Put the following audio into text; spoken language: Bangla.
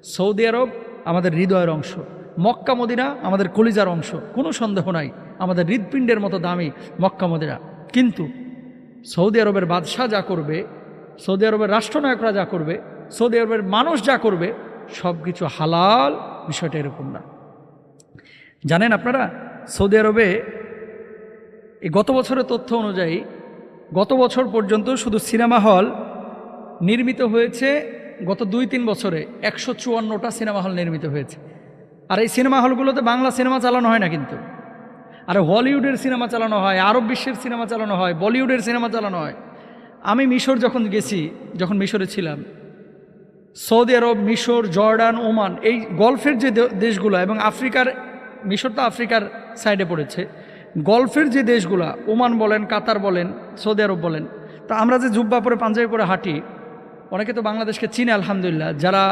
সৌদি আরব আমাদের হৃদয়ের অংশ, মক্কা মদিনা আমাদের কলিজার অংশ, কোনো সন্দেহ নাই, আমাদের হৃৎপিণ্ডের মতো দামি মক্কা মদিনা। কিন্তু সৌদি আরবের বাদশাহ যা করবে, সৌদি আরবের রাষ্ট্রনায়করা যা করবে, সৌদি আরবের মানুষ যা করবে, সব কিছু হালাল, বিষয়টা এরকম না। জানেন আপনারা, সৌদি আরবে এই গত বছরের তথ্য অনুযায়ী গত বছর পর্যন্ত শুধু সিনেমা হল নির্মিত হয়েছে, গত 2-3 বছরে 154টা সিনেমা হল নির্মিত হয়েছে। আর এই সিনেমা হলগুলোতে বাংলা সিনেমা চালানো হয় না কিন্তু, আর হলিউডের সিনেমা চালানো হয়, আরব বিশ্বের সিনেমা চালানো হয়, বলিউডের সিনেমা চালানো হয়। আমি মিশর যখন গেছি, যখন মিশরে ছিলাম, সৌদি আরব, মিশর, জর্ডান, ওমান, এই গলফের যে দেশগুলো, এবং আফ্রিকার, মিশর তো আফ্রিকার সাইডে পড়েছে, গলফের যে দেশগুলা, ওমান বলেন, কাতার বলেন, সৌদি আরব বলেন, তা আমরা যে জুব্বা পরে পাঞ্জাবি পরে হাঁটি, অনেকে তো বাংলাদেশকে চিনে আলহামদুলিল্লাহ, যারা